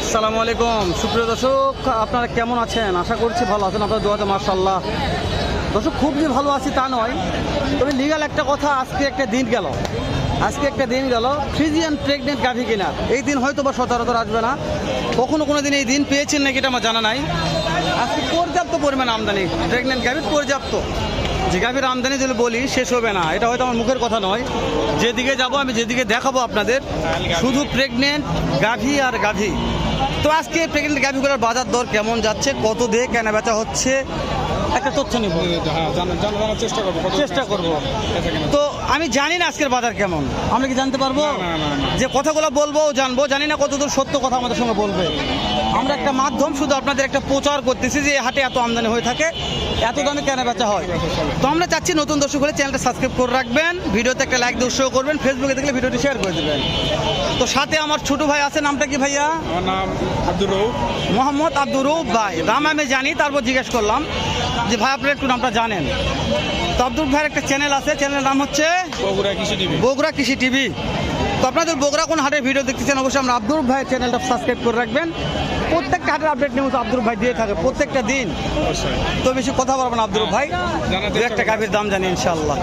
আসসালামু আলাইকুম সুপ্রিয় দর্শক, আপনারা কেমন আছেন? আশা করছি ভালো আছেন। আপনার দোয়াতে মাশাআল্লাহ। দর্শক, খুব যে ভালো আছি তা নয়, তবে লিগাল একটা কথা, আজকে একটা দিন গেল ফ্রিজিয়ান প্রেগনেন্ট গাভী কিনা। এই দিন হয়তো বা সচরাচর আসবে না, কখনো কোনো দিন এই দিন পেয়েছেন নাকি এটা আমার জানা নাই। আজকে পর্যাপ্ত পরিমাণ আমদানি প্রেগনেন্ট গাভীর, পর্যাপ্ত। যে গাভীর আমদানি যদি বলি শেষ হবে না, এটা হয়তো আমার মুখের কথা নয়। যেদিকে যাব আমি, যেদিকে দেখাবো আপনাদের, শুধু প্রেগনেন্ট গাভী আর গাভী। তো আজকে প্রেগনেন্ট গাভীগুলোর বাজার দর কেমন যাচ্ছে, কত দিয়ে কেনা বেচা হচ্ছে, একটা তথ্য নিব, চেষ্টা করব। তো আমি জানি না আজকের বাজার কেমন, আমরা কি জানতে পারবো? যে কথাগুলো বলবো জানবো, জানি না কতদূর সত্য কথা আমাদের সঙ্গে বলবে। আমরা একটা মাধ্যম, শুধু আপনাদের একটা প্রচার করতেছি যে হাটে এত আমদানি হয়ে থাকে, এত দামে কেনা বেচা হয়। তো আমরা চাচ্ছি নতুন দর্শক হলে চ্যানেলটা সাবস্ক্রাইব করে রাখবেন, ভিডিওতে একটা লাইক দিয়ে উৎসাহ করবেন, ফেসবুকে দেখলে ভিডিওটি শেয়ার করে দেবেন। তো সাথে আমার ছোট ভাই আছে, নামটা কি ভাইয়া? আমার নাম আব্দুর রউফ। মোহাম্মদ আব্দুর রউফ ভাই। নাম আমি জানি, তারপর জিজ্ঞেস করলাম যে ভাই আপনার একটু নামটা জানেন। তো আব্দুর ভাইয়ের একটা চ্যানেল আছে, চ্যানেলের নাম হচ্ছে বগুড়া কৃষি টিভি। তো আপনাদের বগুড়া কোন হাটের ভিডিও দেখতেছেন, অবশ্যই আমরা আব্দুর ভাইয়ের চ্যানেলটা সাবস্ক্রাইব করে রাখবেন। প্রত্যেকটা হাটের আপডেট নিউজ আব্দুর ভাই দিয়ে থাকে প্রত্যেকটা দিন। তো বেশি কথা বলবেন আব্দুর ভাই, দু একটা গাভীর দাম জানি ইনশাল্লাহ।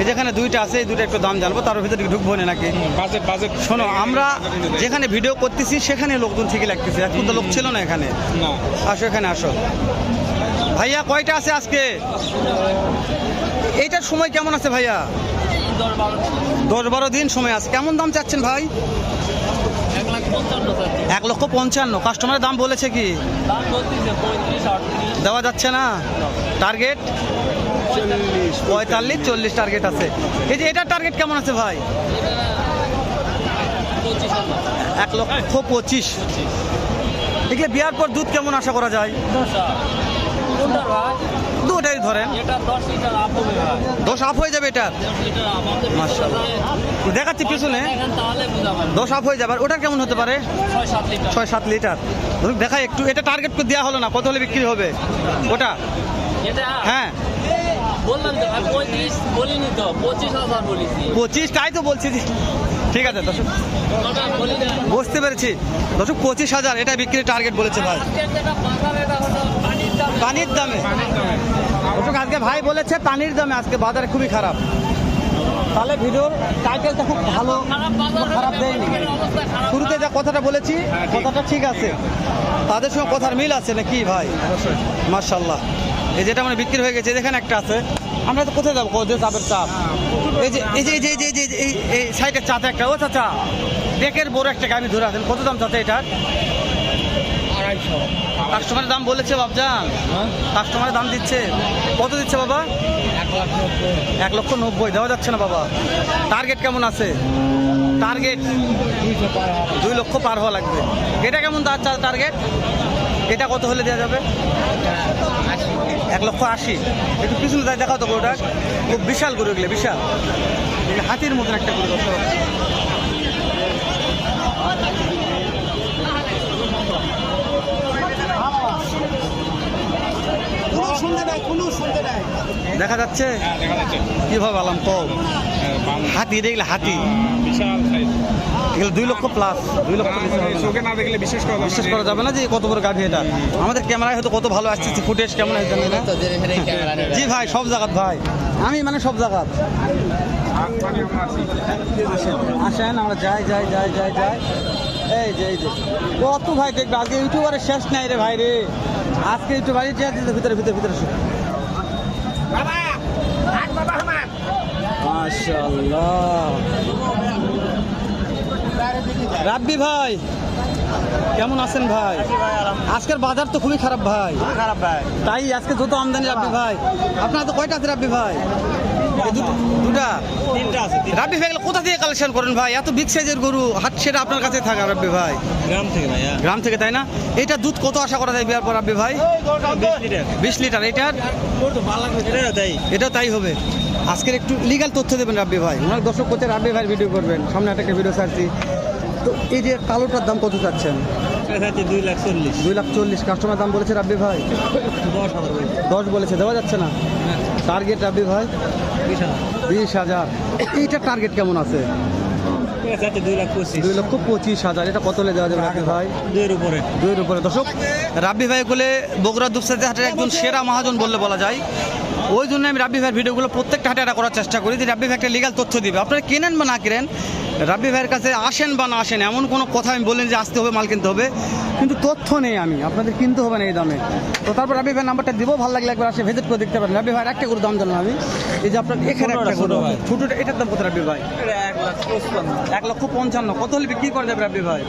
এই যেখানে দুইটা আছে, এই দুটো একটু দাম জানবো, তার ভিতরে ঢুকবো না নাকি? শোনো, আমরা যেখানে ভিডিও করতেছি সেখানে লোকজন ঠিকই লাগতেছে, এখন তো লোক ছিল না এখানে। আসো এখানে আসো। ভাইয়া কয়টা আছে আজকে? এইটার সময় কেমন আছে ভাইয়া? 10-12 দিন সময় আছে। কেমন দাম চাচ্ছেন ভাই? 1,55,000। কাস্টমারের দাম বলেছে কি? দেওয়া যাচ্ছে না। টার্গেট 45-40 টার্গেট আছে। এই যে এটার টার্গেট কেমন আছে ভাই? 1,25,000। এগুলো বিয়ার পর দুধ কেমন আশা করা যায়? দুটাই ধরেন 10 আপ হয়ে যাবে। এটার দেখাচ্ছি পিছনে 10 আপ হয়ে যাবে। ওটা কেমন হতে পারে? 6-7 লিটার। দেখাই একটু। এটা টার্গেট করে দেওয়া হলো না, কত হলে বিক্রি হবে ওটা? হ্যাঁ 25, তাই তো বলছি। ঠিক আছে দর্শক, বুঝতে পেরেছি। দর্শক 25,000 এটা বিক্রির টার্গেট বলেছে ভাই, পানির দামে। দর্শক আজকে ভাই বলেছে পানির দামে, আজকে বাজারে খুবই খারাপ। তাহলে ভিডিওর টাইটেলটা খুব ভালো, খারাপ দেয়নি। শুরুতে যা কথাটা বলেছি, কথাটা ঠিক আছে, তাদের সঙ্গে কথার মিল আছে নাকি ভাই? মাশাআল্লাহ। এই যেটা মানে বিক্রি হয়ে গেছে, যেখানে একটা আছে। আমরা তো কোথায় যাবো? চাপের চাপ। এই যে এই যে এই যে এই যে এই সাইডের চাতে একটা, ও চাচা ডেকের বড় একটা গাড়ি ধরে আছেন, কত দাম চাচা এটার? 250। কাস্টমারের দাম বলেছে বাবজান? কাস্টমারের দাম দিচ্ছে কত? দিচ্ছে বাবা 1,90,000। দেওয়া যাচ্ছে না বাবা। টার্গেট কেমন আছে? টার্গেট 2 লক্ষ পার হওয়া লাগবে। এটা কেমন টার্গেট? এটা কত হলে দেওয়া যাবে? 1,80,000। একটু পিছনে যাই, দেখাও তো গরুটা। খুব বিশাল গরু, এগুলো বিশাল, হাতির মতন একটা গরু। দেখা যাচ্ছে কিভাবে আলাম তো? হাতি দেখলে, হাতি এগুলো 2 লক্ষ প্লাস। 2 লক্ষ না দেখলে বিশ্বাস করা যাবে না যে কত বড় গাভী এটা। আমাদের ক্যামেরায় হয়তো কত ভালো আসছে, ফুটেজ কেমন হয়েছে না? জি ভাই, সব জায়গাত ভাই, আমি মানে সব জায়গাত। আসেন আমরা যাই। এই যে কত ভাই দেখবে, আজকে ইউটিউবারের শেষ নাই রে ভাই রে। আজকে ইউটিউবার ভিতরে মাশাআল্লাহ। রাব্বি ভাই কেমন আছেন ভাই? আজকের বাজার তো খুবই খারাপ ভাই। তাই আজকে যত আমদানি। রাব্বি ভাই আপনার তো কয়টা আছে রাব্বি ভাই? দুটা, তিনটা আছে। রাব্বি ভাই কোথা থেকে কালেকশন করেন ভাই? এত বিগ সাইজের গরু হাট সেটা আপনার কাছে থাকে রাব্বি ভাই? গ্রাম থেকে তাই না? এটা দুধ কত আশা করা যায় বিয়ার পর রাব্বি ভাই? 20 লিটার। এটার এটাও তাই হবে। আজকের একটু লিগাল তথ্য দেবেন রাব্বি ভাই। ওনার দর্শক করতে রাব্বি ভাই ভিডিও করবেন, সামনে একটা ভিডিও ছাড়ছি। তো এই যে কালোটার দাম কত চাচ্ছেন? 2,40,000। কাস্টমার দাম বলেছে রাব্বি ভাই 10 বলেছে, দেওয়া যাচ্ছে না। টার্গেট রাব্বি ভাই 20,000। এইটার টার্গেট কেমন আছে? আছে 2,25,000 2,25,000। এটা কত হলে দেওয়া যাবে রাব্বি ভাই? 2 উপরে। 2 উপরে। দর্শক, রাব্বি ভাই বলে বগুড়া দুপসাতে হাটের একজন সেরা মহাজন বললে বলা যায়। ওই জন্য আমি রাব্বি ভাইয়ের ভিডিওগুলো প্রত্যেকটা হাটে এটা করার চেষ্টা করি যে রাব্বি ভাই একটা লিগাল তথ্য দিবে। আপনারা কেনেন বা না কেনেন, রাব্বি ভাইয়ের কাছে আসেন বা না আসেন, এমন কোনো কথা আমি বলিনি যে আসতে হবে মাল কিনতে হবে, কিন্তু তথ্য নেই আমি, আপনাদের কিনতে হবে না এই দামে। তো তারপর রাব্বি ভাইয়ের নাম্বারটা দিব, ভালো লাগলে একবার আসে ভিজিট করে দেখতে পারেন। রাব্বি ভাইয়ের একটা করে দাম জানলাম আমি, এই যে আপনার এখানে একটা ছোট ভাই। ছোটোটা, এটার দাম কত রাব্বি ভাই? এটা 1,55,000 1,55,000। কত হলে বিক্রি করা যাবে রাব্বি ভাই?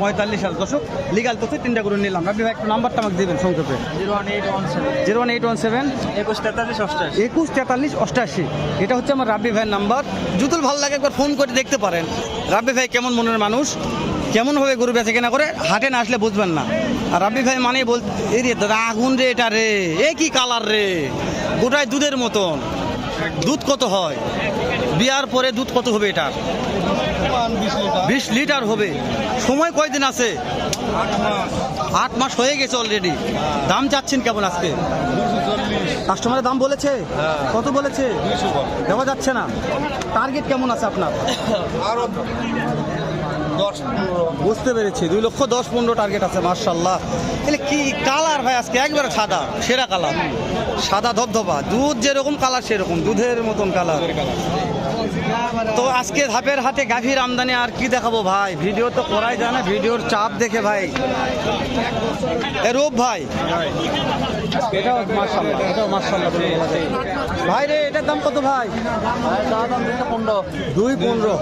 45,000। দর্শক, লিগাল তথ্য 3টা করে নিলাম। রাব্বি ভাই একটু নাম্বারটা আমাকে দেবেন সংক্ষেপে। 01817 01817 2143 214388। এটা হচ্ছে আমার রাব্বি ভাইয়ের নাম্বার। যদি ভালো লাগে একবার ফোন করে দেখতে পারেন রাব্বি ভাই কেমন মনের মানুষ, কেমনভাবে গরু বেচে কেনা করে, হাটে না আসলে বুঝবেন না। আর রাব্বি ভাই মানে বল, এই রে দাদা আগুন রে, এটা রে, এ কি কালার রে, গোটায় দুধের মতন। দুধ কত হয় বিয়ার পরে, দুধ কত হবে এটার? 20 লিটার হবে। সময় কয়দিন আছে? 8 মাস হয়ে গেছে অলরেডি। দাম চাচ্ছেন কেমন আজকে? কাস্টমারের দাম বলেছে? কত বলেছে? দেওয়া যাচ্ছে না। টার্গেট কেমন আছে আপনার? বুঝতে পেরেছি, 2,10,15 টার্গেট আছে। মার্শাল্লাহ। তাহলে কি কালার ভাই আজকে? একবারে সাদা, সেরা কালার, সাদা ধবধবা, দুধ যেরকম কালার সেরকম, দুধের মতন কালার। তো আজকে ধাপের হাটে গাভীর আমদানি আর কি দেখাবো ভাই, ভিডিও তো করাই যায় না, ভিডিওর চাপ দেখে ভাই। এ রূপ ভাই, এটাও মাশাআল্লাহ, এটাও মাশাআল্লাহ বলে বলা যায়। ভাই রে, এটার দাম কত ভাই? 2,15,000।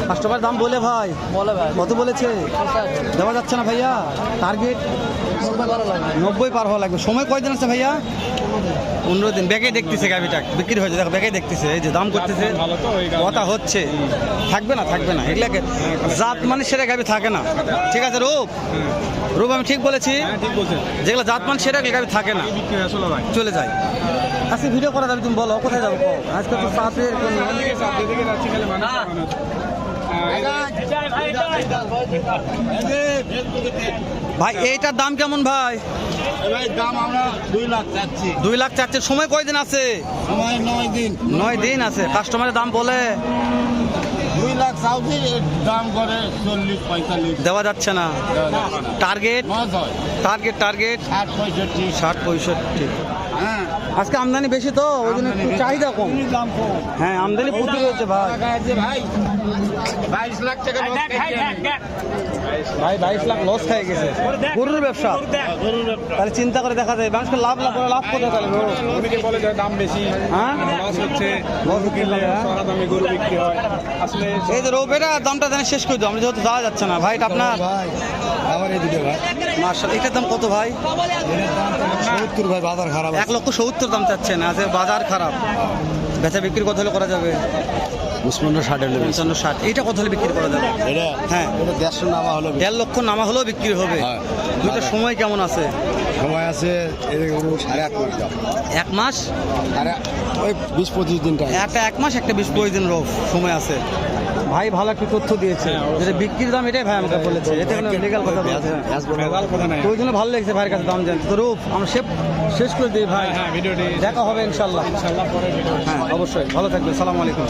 কাস্টমার দাম বলে ভাই, কত বলেছে? দেওয়া যাচ্ছে না ভাইয়া। টার্গেট 90 পার হওয়া লাগবে। সময় কয়দিন আছে ভাইয়া? 15 দিন। ব্যাগে দেখতেছে গাভিটা বিক্রি হয়েছে, দেখো ব্যাগে দেখতেছে, এই যে দাম করতেছে, কথা হচ্ছে। থাকবে না, থাকবে না, এগুলাকে জাত মানে সেরা গাভি থাকে না। ঠিক আছে রূপ, রূপ আমি ঠিক বলেছি? ঠিক বলছেন। যেগুলো জাত মান সেরা গাভি থাকে না, বিক্রি হয়ে চলে ভাই। চলে যায়। আজকে ভিডিও করা যাবে, তুমি বলো কোথায় যাবো? আজকে তো সাথের কোনো দিকে যাচ্ছি খালি মানুষ মানুষ। ভাই এইটার দাম কেমন ভাই? দাম আমরা 2 লাখ চাচ্ছি। 2 লাখ চাচ্ছে। সময় কয়দিন আছে? সময় 9 দিন। 9 দিন আছে। কাস্টমারের দাম বলে 2 লাখ চাউছি, দাম করে 40-45। দেওয়া যাচ্ছে না। Target, target, target 60-65। 60-65। হ্যাঁ, আজকে আমদানি বেশি তো, ওই জন্য একটু চাহিদা কম। দাম কম। হ্যাঁ, আমদানি প্রচুর হয়েছে ভাই। ভাই 22 লাখ টাকা লস খাইছে। ভাই 22 লাখ লস খেয়ে গেছে। গরুর ব্যবসা, তাহলে চিন্তা করে দেখা যায় মানুষকে লাভ করে লাভ কোথায় তাহলে গরু? অনেকে বলে যে দাম বেশি, হ্যাঁ, লস হচ্ছে, লস কিনলে চড়া দামে গরু বিক্রি হয়। আসলে এই যে রোপ, এটা দামটা জানি শেষ করে দিও, আমরা যেহেতু যাওয়া যাচ্ছে না ভাই। এটা আপনার ভাই আবার এই দুটো ভাই মার্শাল, এটার দাম কত ভাই? 70 ভাই, বাজার খারাপ। 1,70,000 দাম চাচ্ছেন। আজ বাজার খারাপ, বেচা বিক্রি কত হলে করা যাবে? 55-60 হলে 55-60। এইটা কত হলে বিক্রি করা যাবে? এটা হ্যাঁ, এটা 150 নামা হলো। 1.5 লক্ষ নামা হলেও বিক্রি হবে। হ্যাঁ। দুইটা সময় কেমন আছে? সময় আছে এদিকে 8.5 মাস দাম। 1 মাস, আরে ওই 20-25 দিন টাইম। একটা 1 মাস, একটা 20-25 দিন রোপ সময় আছে। ভাই ভালো একটু তথ্য দিয়েছে, যেটা বিক্রির দাম এটাই ভাই আমাকে বলেছে, এতে কোনো লিগাল কথা বলছে না। ভেজাল কথা নাই। তো ওই জন্য ভালো লেগেছে ভাইয়ের কাছে দাম জানতে। তো রূপ আমরা শেষ করে দিই ভাই, হ্যাঁ, ভিডিওটি দেখা হবে ইনশাল্লাহ। ইনশাআল্লাহ পরে ভিডিও। হ্যাঁ অবশ্যই, ভালো থাকবেন, সালাম আলাইকুম।